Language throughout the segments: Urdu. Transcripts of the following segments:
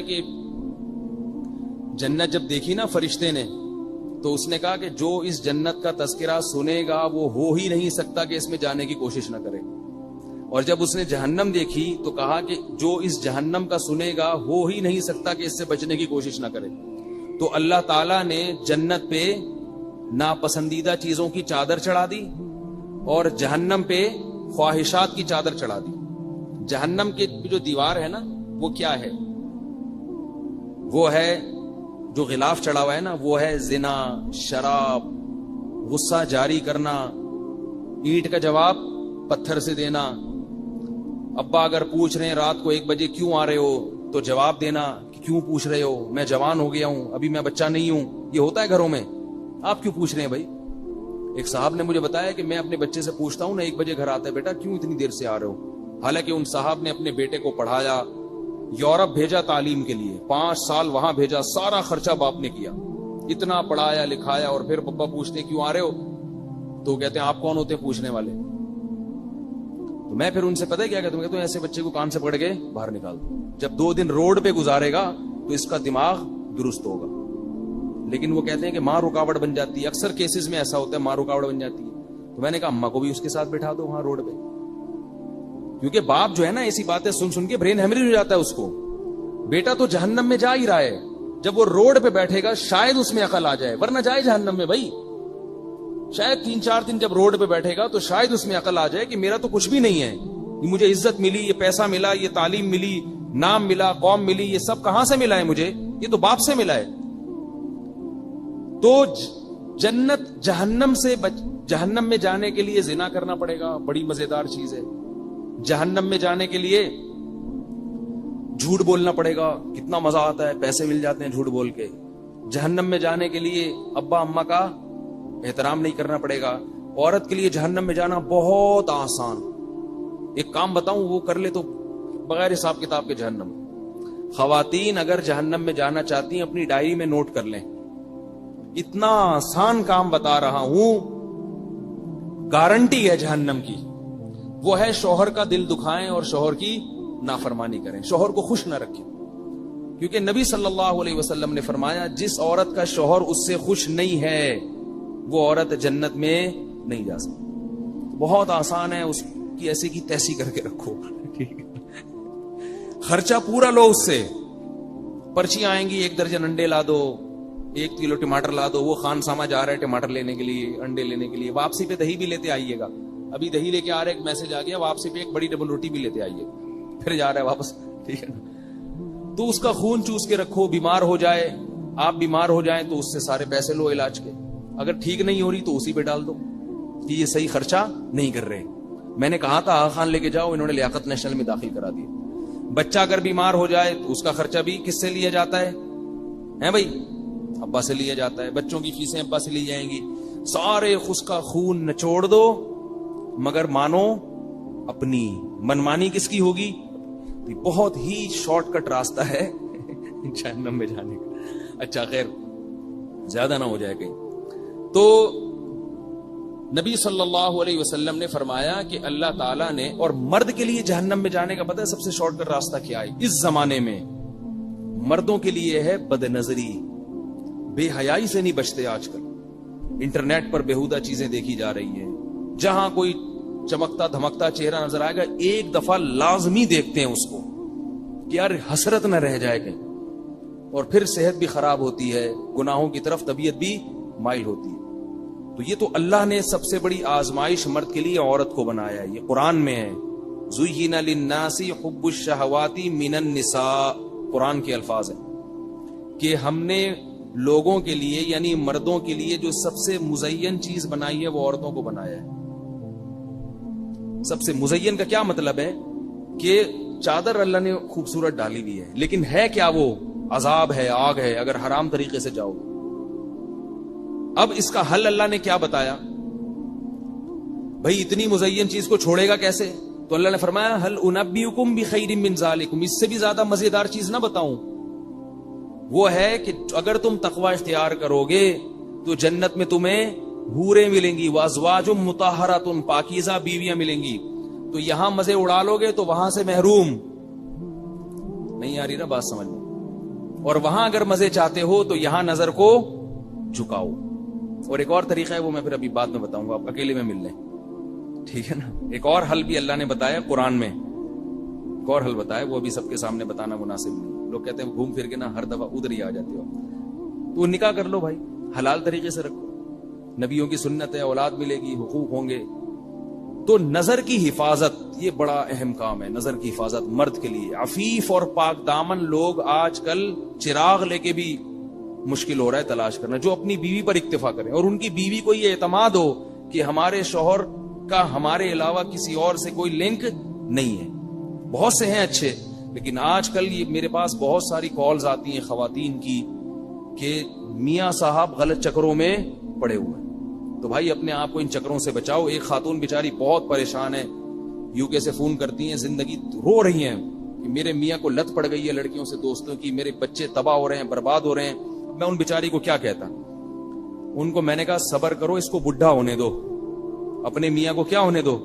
کہ جنت جب دیکھی نا فرشتے نے تو اس نے کہا کہ جو اس جنت کا تذکرہ سنے گا وہ ہو ہی نہیں سکتا کہ اس میں جانے کی کوشش نہ کرے. اور جب اس نے جہنم دیکھی تو کہا کہ جو اس جہنم کا سنے گا ہو ہی نہیں سکتا کہ اس سے بچنے کی کوشش نہ کرے. تو اللہ تعالیٰ نے جنت پہ ناپسندیدہ چیزوں کی چادر چڑھا دی اور جہنم پہ خواہشات کی چادر چڑھا دی. جہنم کی جو دیوار ہے نا وہ کیا ہے؟ وہ ہے جو غلاف چڑھا ہوا ہے نا، وہ ہے زنا، شراب، غصہ جاری کرنا، اینٹ کا جواب پتھر سے دینا. ابا اگر پوچھ رہے ہیں رات کو 1 بجے کیوں آ رہے ہو تو جواب دینا کہ کیوں پوچھ رہے ہو، میں جوان ہو گیا ہوں، ابھی میں بچہ نہیں ہوں. یہ ہوتا ہے گھروں میں. آپ کیوں پوچھ رہے ہیں بھائی؟ ایک صاحب نے مجھے بتایا کہ میں اپنے بچے سے پوچھتا ہوں نا 1 بجے گھر آتا ہے، بیٹا کیوں اتنی دیر سے آ رہے ہو؟ حالانکہ ان صاحب نے اپنے بیٹے کو پڑھایا، یورپ بھیجا تعلیم کے لیے، 5 سال وہاں بھیجا، سارا خرچہ باپ نے کیا، اتنا پڑھایا لکھایا، اور پھر پپا پوچھتے کیوں آ رہے ہو تو کہتے ہیں آپ کون ہوتے ہیں پوچھنے والے؟ تو میں پھر ان سے پتہ ہے کیا کہتا ہوں، ایسے بچے کو کان سے پکڑ کے باہر نکال دو. جب 2 دن روڈ پہ گزارے گا تو اس کا دماغ درست ہوگا. لیکن وہ کہتے ہیں کہ ماں رکاوٹ بن جاتی ہے. اکثر کیسز میں ایسا ہوتا ہے ماں رکاوٹ بن جاتی ہے. تو میں نے کہا اماں کو بھی اس کے ساتھ بٹھا دو وہاں روڈ پہ، کیونکہ باپ جو ہے نا ایسی باتیں سن سن کے برین ہیمریج ہو جاتا ہے اس کو. بیٹا تو جہنم میں جا ہی رہا ہے، جب وہ روڈ پہ بیٹھے گا شاید اس میں عقل آ جائے، ورنہ جائے جہنم میں بھائی. شاید 3-4 دن جب روڈ پہ بیٹھے گا تو شاید اس میں عقل آ جائے کہ میرا تو کچھ بھی نہیں ہے، مجھے عزت ملی، یہ پیسہ ملا، یہ تعلیم ملی، نام ملا، قوم ملی، یہ سب کہاں سے ملا ہے مجھے؟ یہ تو باپ سے ملا ہے. تو جنت جہنم میں جانے کے لیے زنا کرنا پڑے گا، بڑی مزیدار چیز ہے. جہنم میں جانے کے لیے جھوٹ بولنا پڑے گا، کتنا مزہ آتا ہے، پیسے مل جاتے ہیں جھوٹ بول کے. جہنم میں جانے کے لیے ابا اماں کا احترام نہیں کرنا پڑے گا. عورت کے لیے جہنم میں جانا بہت آسان. ایک کام بتاؤں وہ کر لے تو بغیر حساب کتاب کے جہنم. خواتین اگر جہنم میں جانا چاہتی ہیں اپنی ڈائری میں نوٹ کر لیں، اتنا آسان کام بتا رہا ہوں، گارنٹی ہے جہنم کی. وہ ہے شوہر کا دل دکھائیں اور شوہر کی نافرمانی کریں، شوہر کو خوش نہ رکھیں. کیونکہ نبی صلی اللہ علیہ وسلم نے فرمایا جس عورت کا شوہر اس سے خوش نہیں ہے وہ عورت جنت میں نہیں جا سکتی. بہت آسان ہے، اس کی ایسی کی تیسی کر کے رکھو، خرچہ پورا لو اس سے. پرچیاں آئیں گی 1 درجن انڈے لا دو، 1 کلو ٹماٹر لا دو. وہ خان سامہ جا رہا ہے ٹماٹر لینے کے لیے، انڈے لینے کے لیے، واپسی پہ دہی بھی لیتے آئیے گا. ابھی دہی لے کے آ رہے ایک میسج آ گیا، واپسی پہ 1 بڑی ڈبل روٹی بھی لیتے آئیے گا. پھر جا رہا ہے واپس، ٹھیک ہے نا. تو اس کا خون چوس کے رکھو. بیمار ہو جائے، آپ بیمار ہو جائیں تو اس سے سارے پیسے لو علاج کے. اگر ٹھیک نہیں ہو رہی تو اسی پہ ڈال دو کہ یہ صحیح خرچہ نہیں کر رہے. میں نے کہا تھا آغا خان لے کے جاؤ، انہوں نے لیاقت نیشنل میں داخل کرا دیا. بچہ اگر بیمار ہو جائے تو اس کا خرچہ بھی کس سے لیا جاتا ہے بھائی؟ ابا سے لیا جاتا ہے. بچوں کی فیسیں ابا سے لی جائیں گی. سارے اس کا خون نچوڑ دو مگر مانو اپنی. منمانی کس کی ہوگی؟ بہت ہی شارٹ کٹ راستہ ہے جہنم میں جانے کا. اچھا خیر زیادہ نہ ہو جائے کہیں. تو نبی صلی اللہ علیہ وسلم نے فرمایا کہ اللہ تعالیٰ نے، اور مرد کے لیے جہنم میں جانے کا پتہ ہے سب سے شارٹ کٹ راستہ کیا ہے اس زمانے میں؟ مردوں کے لیے ہے بد نظری. بے حیائی سے نہیں بچتے. آج کل انٹرنیٹ پر بیہودہ چیزیں دیکھی جا رہی ہیں. جہاں کوئی چمکتا دھمکتا چہرہ نظر آئے گا 1 دفعہ لازمی دیکھتے ہیں اس کو کہ یار حسرت نہ رہ جائے کہیں. اور پھر صحت بھی خراب ہوتی ہے، گناہوں کی طرف طبیعت بھی مائل ہوتی ہے. تو یہ تو اللہ نے سب سے بڑی آزمائش مرد کے لیے عورت کو بنایا ہے. یہ قرآن میں ہے، زُيِّنَ لِلنَّاسِ حُبُّ الشَّهَوَاتِ مِنَ النِّسَاءِ. قرآن کے الفاظ ہیں کہ ہم نے لوگوں کے لیے یعنی مردوں کے لیے جو سب سے مزین چیز بنائی ہے وہ عورتوں کو بنایا ہے. سب سے مزین کا کیا مطلب ہے؟ کہ چادر اللہ نے خوبصورت ڈالی ہوئی ہے، لیکن ہے کیا؟ وہ عذاب ہے، آگ ہے اگر حرام طریقے سے جاؤ. اب اس کا حل اللہ نے کیا بتایا؟ بھئی اتنی مزین چیز کو چھوڑے گا کیسے؟ تو اللہ نے فرمایا هل انبئکم بخیر من ذالکم. اس سے بھی زیادہ مزیدار چیز نہ بتاؤں؟ وہ ہے کہ اگر تم تقوی اختیار کرو گے تو جنت میں تمہیں حوریں ملیں گی، وازواج مطہرات، پاکیزہ بیویاں ملیں گی. تو یہاں مزے اڑا لو گے تو وہاں سے محروم. نہیں آ رہی نا بات سمجھ میں؟ اور وہاں اگر مزے چاہتے ہو تو یہاں نظر کو جھکاؤ. اور ایک اور طریقہ ہے, وہ میں پھر ابھی بعد میں بتاؤں گا, آپ اکیلے میں مل لیں, ٹھیک ہے نا. ایک اور حل بھی اللہ نے بتایا قرآن میں, ایک اور حل بتایا, وہ بھی سب کے سامنے بتانا مناسب نہیں. لوگ کہتے ہیں گھوم پھر کے نا ہر دفعہ ادھر ہی آ جاتے ہو, تو نکاح کر لو بھائی, حلال طریقے سے رکھو, نبیوں کی سنت ہے, اولاد ملے گی, حقوق ہوں گے. تو نظر کی حفاظت یہ بڑا اہم کام ہے, نظر کی حفاظت مرد کے لیے. عفیف اور پاک دامن لوگ آج کل چراغ لے کے بھی مشکل ہو رہا ہے تلاش کرنا, جو اپنی بیوی پر اکتفا کریں, اور ان کی بیوی کو یہ اعتماد ہو کہ ہمارے شوہر کا ہمارے علاوہ کسی اور سے کوئی لنک نہیں ہے. بہت سے ہیں اچھے, لیکن آج کل یہ میرے پاس بہت ساری کالز آتی ہیں خواتین کی کہ میاں صاحب غلط چکروں میں پڑے ہوئے ہیں. تو بھائی اپنے آپ کو ان چکروں سے بچاؤ. ایک خاتون بیچاری بہت پریشان ہے, یو کے سے فون کرتی ہیں, زندگی رو رہی ہیں کہ میرے میاں کو لت پڑ گئی ہے لڑکیوں سے, دوستوں کی, میرے بچے تباہ ہو رہے ہیں, برباد ہو رہے ہیں. میں ان بیچاری کو کیا کہتا, ان کو میں نے کہا صبر کرو, اس کو بڈھا ہونے دو, اپنے میاں کو کیا ہونے دو,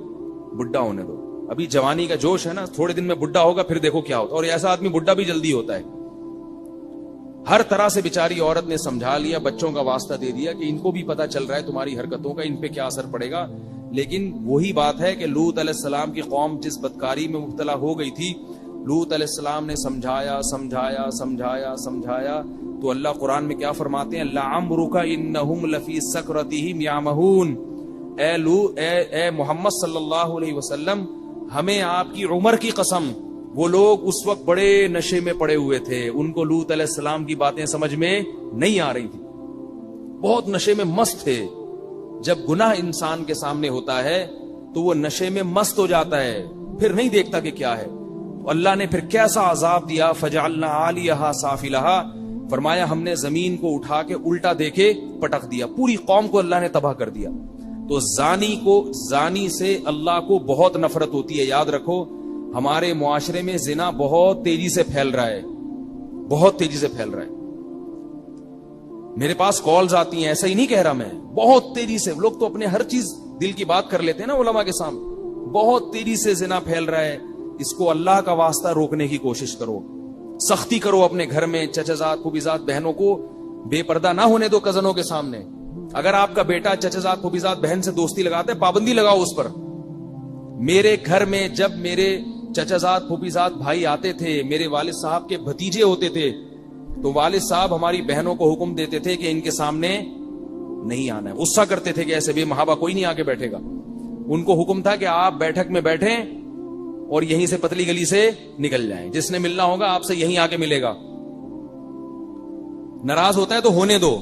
بڈھا ہونے دو. ابھی جوانی کا جوش ہے نا, تھوڑے دن میں بڈھا ہوگا, پھر دیکھو کیا ہوتا. اور ایسا آدمی بڈھا بھی جلدی ہوتا ہے. ہر طرح سے بیچاری عورت نے سمجھا لیا, بچوں کا واسطہ دے دیا کہ ان کو بھی پتا چل رہا ہے تمہاری حرکتوں کا, ان پہ کیا اثر پڑے گا. لیکن وہی بات ہے کہ لوط علیہ السلام کی قوم جس بدکاری میں مبتلا ہو گئی تھی, لوط علیہ السلام نے سمجھایا سمجھایا سمجھایا سمجھایا, تو اللہ قرآن میں کیا فرماتے ہیں, لعمرک انہم لفی سکرتہم یعمہون. اے محمد صلی اللہ علیہ وسلم, ہمیں آپ کی عمر کی قسم, وہ لوگ اس وقت بڑے نشے میں پڑے ہوئے تھے, ان کو لوط علیہ السلام کی باتیں سمجھ میں نہیں آ رہی تھی, بہت نشے میں مست تھے. جب گناہ انسان کے سامنے ہوتا ہے تو وہ نشے میں مست ہو جاتا ہے, پھر نہیں دیکھتا کہ کیا ہے. اللہ نے پھر کیسا عذاب دیا, فجعلنا عالیہا سافلہا, فرمایا ہم نے زمین کو اٹھا کے الٹا دے کے پٹک دیا, پوری قوم کو اللہ نے تباہ کر دیا. تو زانی سے اللہ کو بہت نفرت ہوتی ہے. یاد رکھو ہمارے معاشرے میں زنا بہت تیزی سے پھیل رہا ہے, بہت تیزی سے پھیل رہا ہے. میرے پاس کالز آتی ہیں, ایسا ہی نہیں کہہ رہا میں, بہت تیزی سے. لوگ تو اپنے ہر چیز دل کی بات کر لیتے ہیں نا علماء کے سامنے. بہت تیزی سے زنا پھیل رہا ہے. اس کو اللہ کا واسطہ روکنے کی کوشش کرو, سختی کرو اپنے گھر میں. چچزاد پھوپھیزاد بہنوں کو بے پردہ نہ ہونے دو کزنوں کے سامنے. اگر آپ کا بیٹا چچزاد پھوپھیزاد بہن سے دوستی لگاتے, پابندی لگاؤ اس پر. میرے گھر میں جب میرے چچزاد پھوپھیزاد بھائی آتے تھے, میرے والد صاحب کے بھتیجے ہوتے تھے, تو والد صاحب ہماری بہنوں کو حکم دیتے تھے کہ ان کے سامنے نہیں آنا ہے. غصہ کرتے تھے کہ ایسے بے محابہ کوئی نہیں آ کے بیٹھے گا. ان کو حکم تھا کہ آپ بیٹھک میں بیٹھیں اور یہیں سے پتلی گلی سے نکل جائیں, جس نے ملنا ہوگا آپ سے یہیں آ کے ملے گا. ناراض ہوتا ہے تو ہونے دو.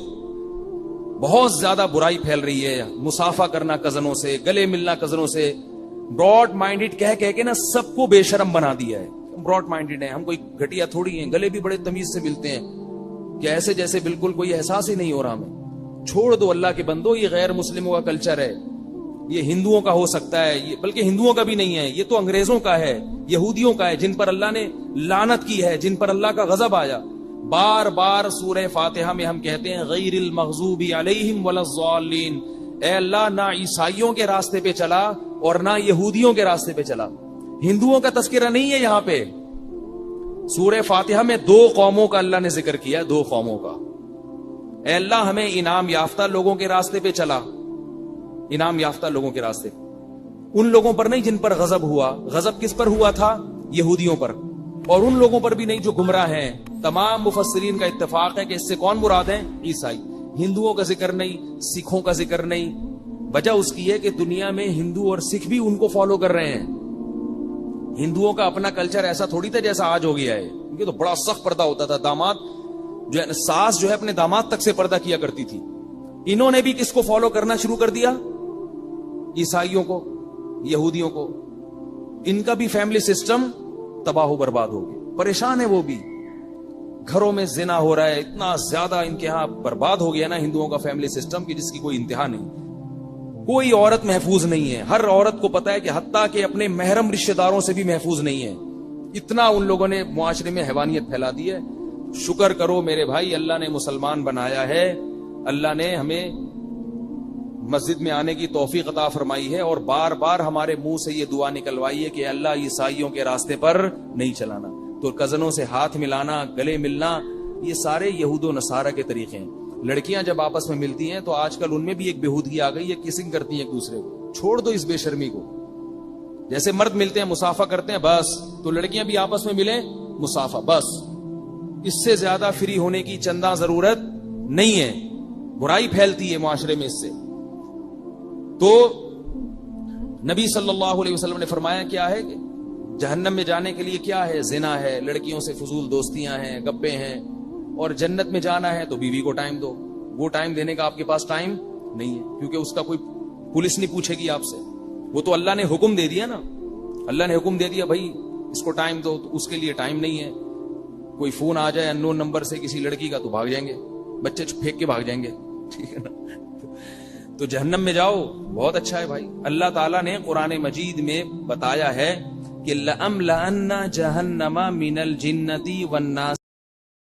بہت زیادہ برائی پھیل رہی ہے, مصافحہ کرنا کزنوں سے, گلے ملنا کزنوں سے. براڈ مائنڈڈ کہہ کے نا سب کو بے شرم بنا دیا ہے. براڈ مائنڈڈ ہیں, ہم کوئی گھٹیا تھوڑی ہیں, گلے بھی بڑے تمیز سے ملتے ہیں کہ ایسے جیسے بالکل کوئی احساس ہی نہیں ہو رہا ہمیں. چھوڑ دو اللہ کے بندو, یہ غیر مسلموں کا کلچر ہے, یہ ہندوؤں کا ہو سکتا ہے, یہ بلکہ ہندوؤں کا بھی نہیں ہے, یہ تو انگریزوں کا ہے, یہودیوں کا ہے, جن پر اللہ نے لعنت کی ہے, جن پر اللہ کا غضب آیا. بار بار سورہ فاتحہ میں ہم کہتے ہیں غیر المغضوب علیہم ولا الضالین. اے اللہ, نہ عیسائیوں کے راستے پہ چلا اور نہ یہودیوں کے راستے پہ چلا. ہندوؤں کا تذکرہ نہیں ہے یہاں پہ. سورہ فاتحہ میں 2 قوموں کا اللہ نے ذکر کیا, 2 قوموں کا. اے اللہ ہمیں انعام یافتہ لوگوں کے راستے پہ چلا, انعام یافتہ لوگوں کے راستے, ان لوگوں پر نہیں جن پر غضب ہوا. غضب کس پر ہوا تھا؟ یہودیوں پر. اور ان لوگوں پر بھی نہیں جو گمراہ ہیں. تمام مفسرین کا اتفاق ہے کہ اس سے کون مراد ہیں؟ عیسائی. ہندوؤں کا ذکر نہیں, سکھوں کا ذکر نہیں. وجہ اس کی ہے کہ دنیا میں ہندو اور سکھ بھی ان کو فالو کر رہے ہیں. ہندوؤں کا اپنا کلچر ایسا تھوڑی تھا جیسا آج ہو گیا ہے. ان تو بڑا سخت پردہ ہوتا تھا. داماد جو ہے, ساس جو ہے اپنے داماد تک سے پردہ کیا کرتی تھی. انہوں نے بھی کس کو فالو کرنا شروع کر دیا؟ عیسائیوں کو, یہودیوں کو. ان کا بھی فیملی سسٹم تباہ و برباد ہو گیا. پریشان ہے وہ بھی. گھروں میں زنا ہو رہا ہے, اتنا زیادہ ان کے ہاں برباد ہو گیا نا ہندوؤں کا فیملی سسٹم کی جس کی کوئی انتہا نہیں. کوئی عورت محفوظ نہیں ہے. ہر عورت کو پتا ہے کہ حتیٰ کہ اپنے محرم رشتہ داروں سے بھی محفوظ نہیں ہے. اتنا ان لوگوں نے معاشرے میں حیوانیت پھیلا دی ہے. شکر کرو میرے بھائی, اللہ نے مسلمان بنایا ہے, اللہ نے ہمیں مسجد میں آنے کی توفیق عطا فرمائی ہے, اور بار بار ہمارے منہ سے یہ دعا نکلوائی ہے کہ اللہ عیسائیوں کے راستے پر نہیں چلانا. تو کزنوں سے ہاتھ ملانا, گلے ملنا, یہ سارے یہود و نصارہ کے طریقے ہیں. لڑکیاں جب آپس میں ملتی ہیں تو آج کل ان میں بھی ایک بےہودگی آ گئی ہے, کسنگ کرتی ہیں ایک دوسرے کو. چھوڑ دو اس بے شرمی کو. جیسے مرد ملتے ہیں مصافحہ کرتے ہیں بس, تو لڑکیاں بھی آپس میں ملیں مصافحہ بس. اس سے زیادہ فری ہونے کی چندہ ضرورت نہیں ہے. برائی پھیلتی ہے معاشرے میں اس سے. تو نبی صلی اللہ علیہ وسلم نے فرمایا کیا ہے کہ جہنم میں جانے کے لیے کیا ہے؟ زنا ہے, لڑکیوں سے فضول دوستیاں ہیں, گپے ہیں. اور جنت میں جانا ہے تو بیوی کو ٹائم دو. وہ ٹائم دینے کا آپ کے پاس ٹائم نہیں ہے, کیونکہ اس کا کوئی پولیس نہیں پوچھے گی آپ سے. وہ تو اللہ نے حکم دے دیا نا, اللہ نے حکم دے دیا بھائی اس کو ٹائم دو, تو اس کے لیے ٹائم نہیں ہے. کوئی فون آ جائے اننون نمبر سے کسی لڑکی کا تو بھاگ جائیں گے, بچے پھینک کے بھاگ جائیں گے. ٹھیک ہے نا. تو جہنم میں جاؤ بہت اچھا ہے بھائی. اللہ تعالیٰ نے قرآن مجید میں بتایا ہے کہ لَأَمْلَأَنَّ جَهَنَّمَ مِنَ الْجِنَّةِ وَالنَّاسِ